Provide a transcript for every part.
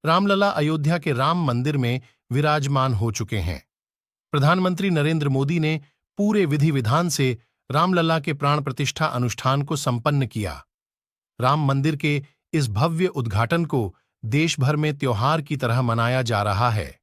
रामलला अयोध्या के राम मंदिर में विराजमान हो चुके हैं। प्रधानमंत्री नरेंद्र मोदी ने पूरे विधि विधान से रामलला के प्राण प्रतिष्ठा अनुष्ठान को संपन्न किया। राम मंदिर के इस भव्य उद्घाटन को देश भर में त्योहार की तरह मनाया जा रहा है।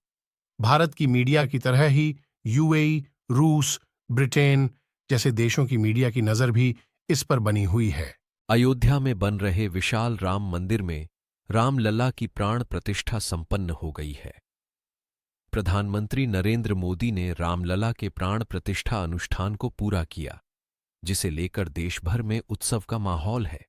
भारत की मीडिया की तरह ही यूएई, रूस, ब्रिटेन जैसे देशों की मीडिया की नजर भी इस पर बनी हुई है। अयोध्या में बन रहे विशाल राम मंदिर में रामलला की प्राण प्रतिष्ठा संपन्न हो गई है। प्रधानमंत्री नरेंद्र मोदी ने रामलला के प्राण प्रतिष्ठा अनुष्ठान को पूरा किया, जिसे लेकर देश भर में उत्सव का माहौल है।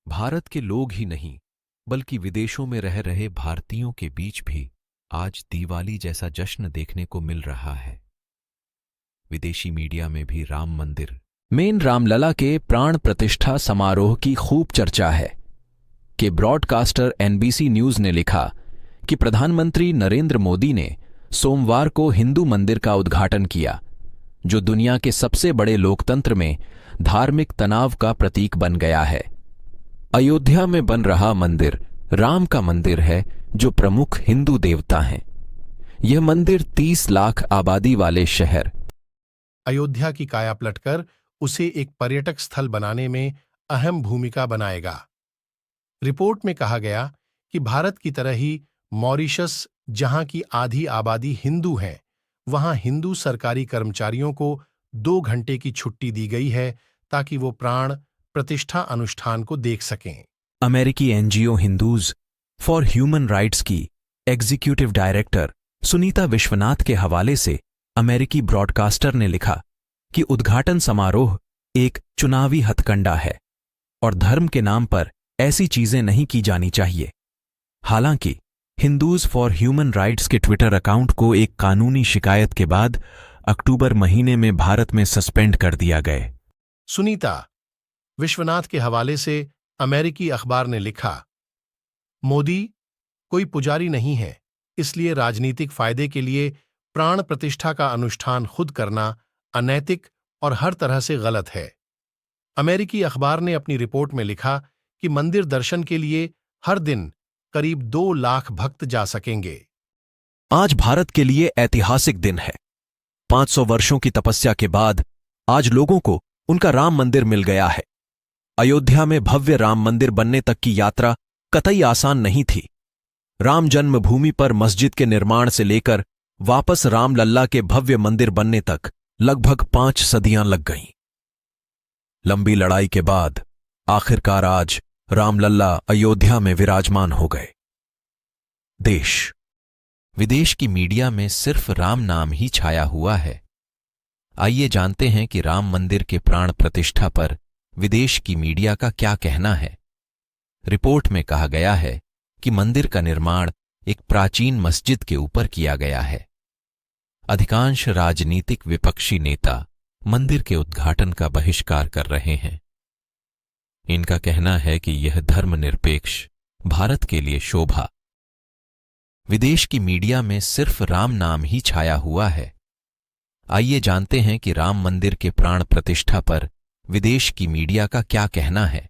भारत के लोग ही नहीं बल्कि विदेशों में रह रहे भारतीयों के बीच भी आज दिवाली जैसा जश्न देखने को मिल रहा है। विदेशी मीडिया में भी राम मंदिर में रामलला के प्राण प्रतिष्ठा समारोह की खूब चर्चा है कि ब्रॉडकास्टर एनबीसी न्यूज ने लिखा कि प्रधानमंत्री नरेंद्र मोदी ने सोमवार को हिंदू मंदिर का उद्घाटन किया, जो दुनिया के सबसे बड़े लोकतंत्र में धार्मिक तनाव का प्रतीक बन गया है। अयोध्या में बन रहा मंदिर राम का मंदिर है, जो प्रमुख हिंदू देवता हैं। यह मंदिर 30 लाख आबादी वाले शहर अयोध्या की काया पलटकर उसे एक पर्यटक स्थल बनाने में अहम भूमिका बनाएगा। रिपोर्ट में कहा गया कि भारत की तरह ही मॉरिशस, जहां की आधी आबादी हिंदू है, वहां हिंदू सरकारी कर्मचारियों को 2 घंटे की छुट्टी दी गई है ताकि वो प्राण प्रतिष्ठा अनुष्ठान को देख सकें। अमेरिकी NGO Hindus for human rights की एग्जीक्यूटिव डायरेक्टर सुनीता विश्वनाथ के हवाले से अमेरिकी ब्रॉडकास्टर ने लिखा कि उद्घाटन समारोह एक चुनावी हथकंडा है और धर्म के नाम पर ऐसी चीजें नहीं की जानी चाहिए। हालांकि हिंदूज फॉर ह्यूमन राइट्स के ट्विटर अकाउंट को एक कानूनी शिकायत के बाद अक्टूबर महीने में भारत में सस्पेंड कर दिया गए। सुनीता विश्वनाथ के हवाले से अमेरिकी अखबार ने लिखा, मोदी कोई पुजारी नहीं है, इसलिए राजनीतिक फायदे के लिए प्राण प्रतिष्ठा का अनुष्ठान खुद करना अनैतिक और हर तरह से गलत है। अमेरिकी अखबार ने अपनी रिपोर्ट में लिखा कि मंदिर दर्शन के लिए हर दिन करीब 2 लाख भक्त जा सकेंगे। आज भारत के लिए ऐतिहासिक दिन है। 500 वर्षों की तपस्या के बाद आज लोगों को उनका राम मंदिर मिल गया है। अयोध्या में भव्य राम मंदिर बनने तक की यात्रा कतई आसान नहीं थी। राम जन्मभूमि पर मस्जिद के निर्माण से लेकर वापस रामलल्ला के भव्य मंदिर बनने तक लगभग 5 सदियां लग गईं। लंबी लड़ाई के बाद आखिरकार आज रामलल्ला अयोध्या में विराजमान हो गए। देश विदेश की मीडिया में सिर्फ राम नाम ही छाया हुआ है। आइए जानते हैं कि राम मंदिर के प्राण प्रतिष्ठा पर विदेश की मीडिया का क्या कहना है। रिपोर्ट में कहा गया है कि मंदिर का निर्माण एक प्राचीन मस्जिद के ऊपर किया गया है। अधिकांश राजनीतिक विपक्षी नेता मंदिर के उद्घाटन का बहिष्कार कर रहे हैं। इनका कहना है कि यह धर्मनिरपेक्ष भारत के लिए शोभा। विदेश की मीडिया में सिर्फ राम नाम ही छाया हुआ है। आइए जानते हैं कि राम मंदिर के प्राण प्रतिष्ठा पर विदेश की मीडिया का क्या कहना है।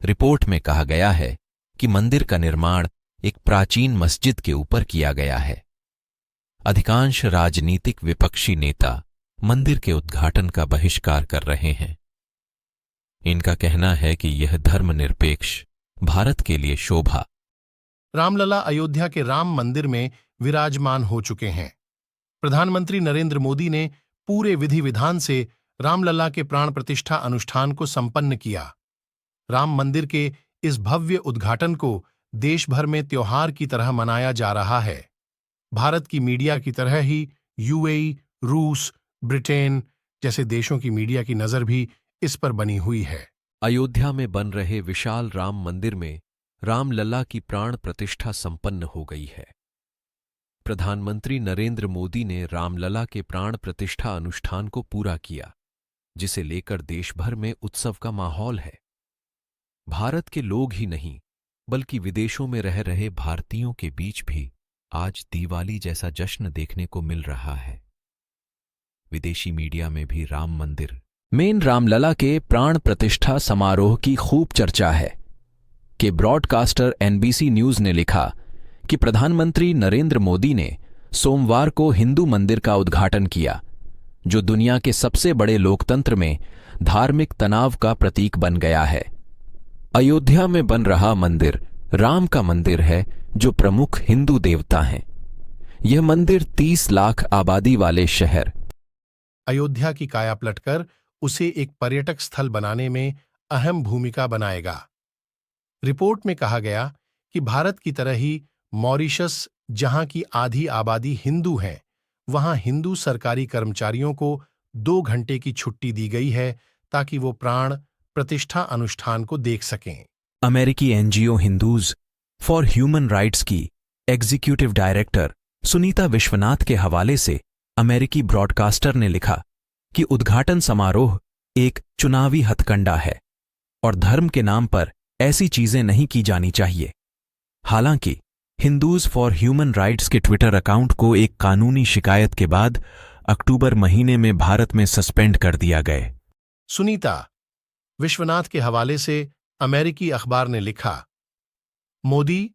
रिपोर्ट में कहा गया है कि मंदिर का निर्माण एक प्राचीन मस्जिद के ऊपर किया गया है। अधिकांश राजनीतिक विपक्षी नेता मंदिर के उद्घाटन का बहिष्कार कर रहे हैं। इनका कहना है कि यह धर्मनिरपेक्ष भारत के लिए शोभा। रामलला अयोध्या के राम मंदिर में विराजमान हो चुके हैं। प्रधानमंत्री नरेंद्र मोदी ने पूरे विधि विधान से रामलला के प्राण प्रतिष्ठा अनुष्ठान को संपन्न किया। राम मंदिर के इस भव्य उद्घाटन को देश भर में त्योहार की तरह मनाया जा रहा है। भारत की मीडिया की तरह ही यूएई, रूस, ब्रिटेन जैसे देशों की मीडिया की नजर भी इस पर बनी हुई है। अयोध्या में बन रहे विशाल राम मंदिर में रामलला की प्राण प्रतिष्ठा संपन्न हो गई है। प्रधानमंत्री नरेंद्र मोदी ने रामलला के प्राण प्रतिष्ठा अनुष्ठान को पूरा किया, जिसे लेकर देश भर में उत्सव का माहौल है। भारत के लोग ही नहीं बल्कि विदेशों में रह रहे भारतीयों के बीच भी आज दिवाली जैसा जश्न देखने को मिल रहा है। विदेशी मीडिया में भी राम मंदिर में रामलला के प्राण प्रतिष्ठा समारोह की खूब चर्चा है कि ब्रॉडकास्टर एनबीसी न्यूज ने लिखा कि प्रधानमंत्री नरेंद्र मोदी ने सोमवार को हिंदू मंदिर का उद्घाटन किया, जो दुनिया के सबसे बड़े लोकतंत्र में धार्मिक तनाव का प्रतीक बन गया है। अयोध्या में बन रहा मंदिर राम का मंदिर है, जो प्रमुख हिंदू देवता हैं। यह मंदिर 30 लाख आबादी वाले शहर अयोध्या की काया पलटकर उसे एक पर्यटक स्थल बनाने में अहम भूमिका बनाएगा। रिपोर्ट में कहा गया कि भारत की तरह ही मॉरिशस, जहां की आधी आबादी हिंदू है, वहां हिंदू सरकारी कर्मचारियों को 2 घंटे की छुट्टी दी गई है ताकि वो प्राण प्रतिष्ठा अनुष्ठान को देख सकें। अमेरिकी NGO Hindus for human rights की एग्जीक्यूटिव डायरेक्टर सुनीता विश्वनाथ के हवाले से अमेरिकी ब्रॉडकास्टर ने लिखा कि उद्घाटन समारोह एक चुनावी हथकंडा है और धर्म के नाम पर ऐसी चीजें नहीं की जानी चाहिए। हालांकि हिंदूज फॉर ह्यूमन राइट्स के ट्विटर अकाउंट को एक कानूनी शिकायत के बाद अक्टूबर महीने में भारत में सस्पेंड कर दिया गए। सुनीता विश्वनाथ के हवाले से अमेरिकी अखबार ने लिखा, मोदी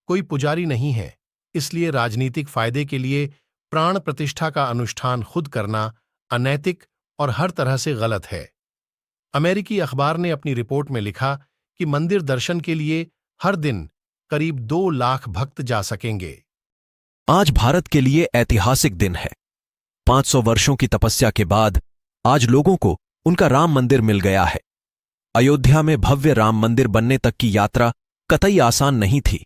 कोई पुजारी नहीं है, इसलिए राजनीतिक फायदे के लिए प्राण प्रतिष्ठा का अनुष्ठान खुद करना अनैतिक और हर तरह से गलत है। अमेरिकी अखबार ने अपनी रिपोर्ट में लिखा कि मंदिर दर्शन के लिए हर दिन करीब 2 लाख भक्त जा सकेंगे। आज भारत के लिए ऐतिहासिक दिन है। 500 वर्षों की तपस्या के बाद आज लोगों को उनका राम मंदिर मिल गया है। अयोध्या में भव्य राम मंदिर बनने तक की यात्रा कतई आसान नहीं थी।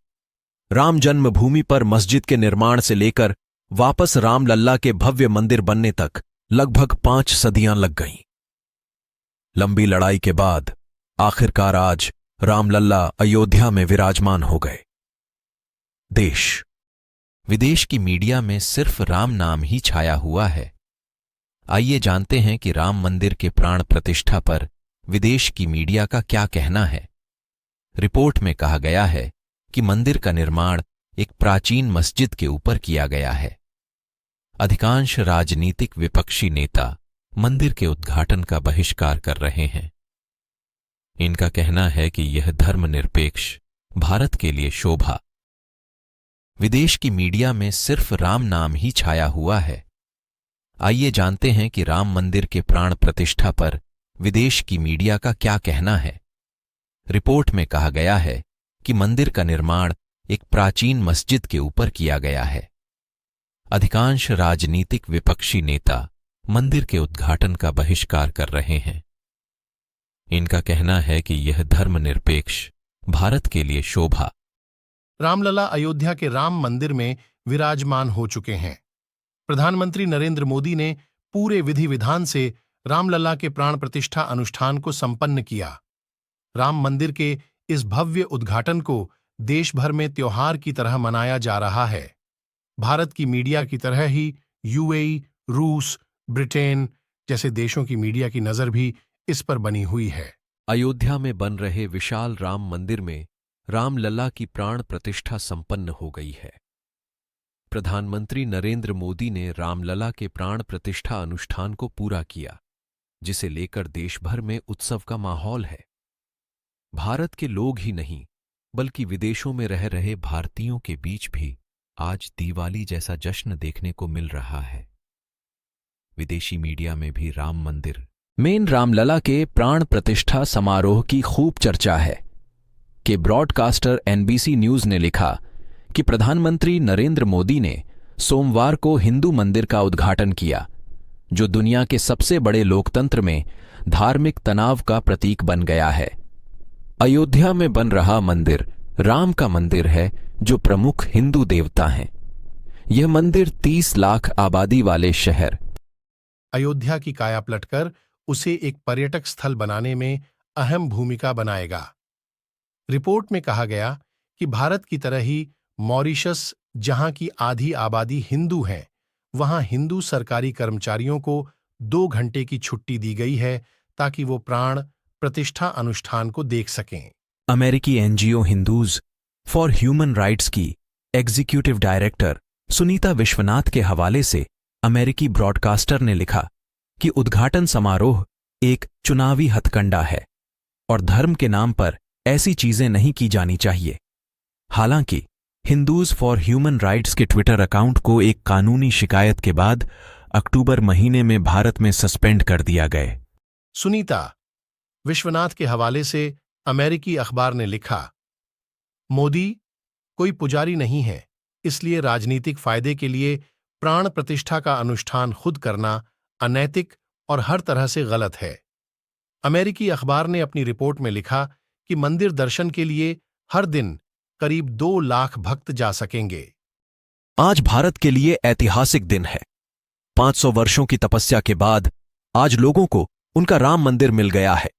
राम जन्मभूमि पर मस्जिद के निर्माण से लेकर वापस रामलल्ला के भव्य मंदिर बनने तक लगभग 5 सदियां लग गईं। लंबी लड़ाई के बाद आखिरकार आज रामलल्ला अयोध्या में विराजमान हो गए। देश विदेश की मीडिया में सिर्फ राम नाम ही छाया हुआ है। आइए जानते हैं कि राम मंदिर के प्राण प्रतिष्ठा पर विदेश की मीडिया का क्या कहना है। रिपोर्ट में कहा गया है कि मंदिर का निर्माण एक प्राचीन मस्जिद के ऊपर किया गया है। अधिकांश राजनीतिक विपक्षी नेता मंदिर के उद्घाटन का बहिष्कार कर रहे हैं। इनका कहना है कि यह धर्मनिरपेक्ष भारत के लिए शोभा। विदेश की मीडिया में सिर्फ राम नाम ही छाया हुआ है। आइए जानते हैं कि राम मंदिर के प्राण प्रतिष्ठा पर विदेश की मीडिया का क्या कहना है। रिपोर्ट में कहा गया है कि मंदिर का निर्माण एक प्राचीन मस्जिद के ऊपर किया गया है। अधिकांश राजनीतिक विपक्षी नेता मंदिर के उद्घाटन का बहिष्कार कर रहे हैं। इनका कहना है कि यह धर्मनिरपेक्ष भारत के लिए शोभा। रामलला अयोध्या के राम मंदिर में विराजमान हो चुके हैं। प्रधानमंत्री नरेंद्र मोदी ने पूरे विधि विधान से रामलला के प्राण प्रतिष्ठा अनुष्ठान को संपन्न किया। राम मंदिर के इस भव्य उद्घाटन को देश भर में त्योहार की तरह मनाया जा रहा है। भारत की मीडिया की तरह ही यूएई, रूस, ब्रिटेन जैसे देशों की मीडिया की नजर भी इस पर बनी हुई है। अयोध्या में बन रहे विशाल राम मंदिर में रामलला की प्राण प्रतिष्ठा संपन्न हो गई है। प्रधानमंत्री नरेंद्र मोदी ने रामलला के प्राण प्रतिष्ठा अनुष्ठान को पूरा किया, जिसे लेकर देश भर में उत्सव का माहौल है। भारत के लोग ही नहीं बल्कि विदेशों में रह रहे भारतीयों के बीच भी आज दिवाली जैसा जश्न देखने को मिल रहा है। विदेशी मीडिया में भी राम मंदिर मेन रामलला के प्राण प्रतिष्ठा समारोह की खूब चर्चा है। कि ब्रॉडकास्टर एनबीसी न्यूज ने लिखा कि प्रधानमंत्री नरेंद्र मोदी ने सोमवार को हिंदू मंदिर का उद्घाटन किया, जो दुनिया के सबसे बड़े लोकतंत्र में धार्मिक तनाव का प्रतीक बन गया है। अयोध्या में बन रहा मंदिर राम का मंदिर है, जो प्रमुख हिंदू देवता हैं। यह मंदिर 30 लाख आबादी वाले शहर अयोध्या की काया पलटकर उसे एक पर्यटक स्थल बनाने में अहम भूमिका बनाएगा। रिपोर्ट में कहा गया कि भारत की तरह ही मॉरिशस, जहां की आधी आबादी हिंदू है, वहां हिंदू सरकारी कर्मचारियों को 2 घंटे की छुट्टी दी गई है ताकि वो प्राण प्रतिष्ठा अनुष्ठान को देख सकें। अमेरिकी NGO Hindus for human rights की एग्जीक्यूटिव डायरेक्टर सुनीता विश्वनाथ के हवाले से अमेरिकी ब्रॉडकास्टर ने लिखा कि उद्घाटन समारोह एक चुनावी हथकंडा है और धर्म के नाम पर ऐसी चीजें नहीं की जानी चाहिए। हालांकि हिंदूज फॉर ह्यूमन राइट्स के ट्विटर अकाउंट को एक कानूनी शिकायत के बाद अक्टूबर महीने में भारत में सस्पेंड कर दिया गया। सुनीता विश्वनाथ के हवाले से अमेरिकी अखबार ने लिखा, मोदी कोई पुजारी नहीं है, इसलिए राजनीतिक फायदे के लिए प्राण प्रतिष्ठा का अनुष्ठान खुद करना अनैतिक और हर तरह से गलत है। अमेरिकी अखबार ने अपनी रिपोर्ट में लिखा कि मंदिर दर्शन के लिए हर दिन करीब 2 लाख भक्त जा सकेंगे। आज भारत के लिए ऐतिहासिक दिन है। 500 वर्षों की तपस्या के बाद आज लोगों को उनका राम मंदिर मिल गया है।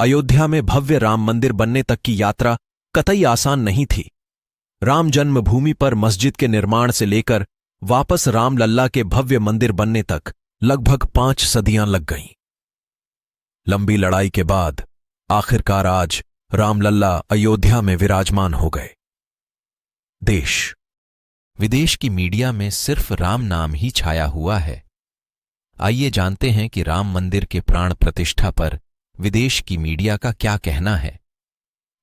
अयोध्या में भव्य राम मंदिर बनने तक की यात्रा कतई आसान नहीं थी। राम जन्मभूमि पर मस्जिद के निर्माण से लेकर वापस रामलल्ला के भव्य मंदिर बनने तक लगभग 5 सदियां लग गईं। लंबी लड़ाई के बाद आखिरकार आज रामलल्ला अयोध्या में विराजमान हो गए। देश विदेश की मीडिया में सिर्फ राम नाम ही छाया हुआ है। आइए जानते हैं कि राम मंदिर के प्राण प्रतिष्ठा पर विदेश की मीडिया का क्या कहना है।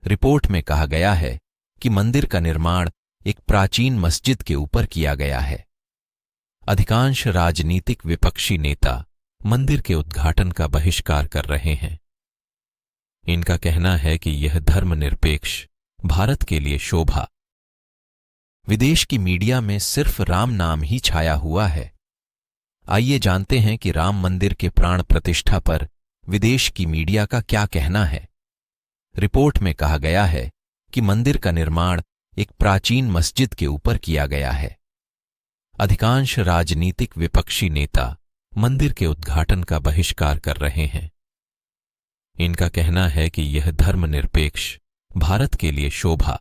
रिपोर्ट में कहा गया है कि मंदिर का निर्माण एक प्राचीन मस्जिद के ऊपर किया गया है। अधिकांश राजनीतिक विपक्षी नेता मंदिर के उद्घाटन का बहिष्कार कर रहे हैं। इनका कहना है कि यह धर्मनिरपेक्ष भारत के लिए शोभा। विदेश की मीडिया में सिर्फ राम नाम ही छाया हुआ है। आइए जानते हैं कि राम मंदिर के प्राण प्रतिष्ठा पर विदेश की मीडिया का क्या कहना है। रिपोर्ट में कहा गया है कि मंदिर का निर्माण एक प्राचीन मस्जिद के ऊपर किया गया है। अधिकांश राजनीतिक विपक्षी नेता मंदिर के उद्घाटन का बहिष्कार कर रहे हैं। इनका कहना है कि यह धर्मनिरपेक्ष भारत के लिए शोभा।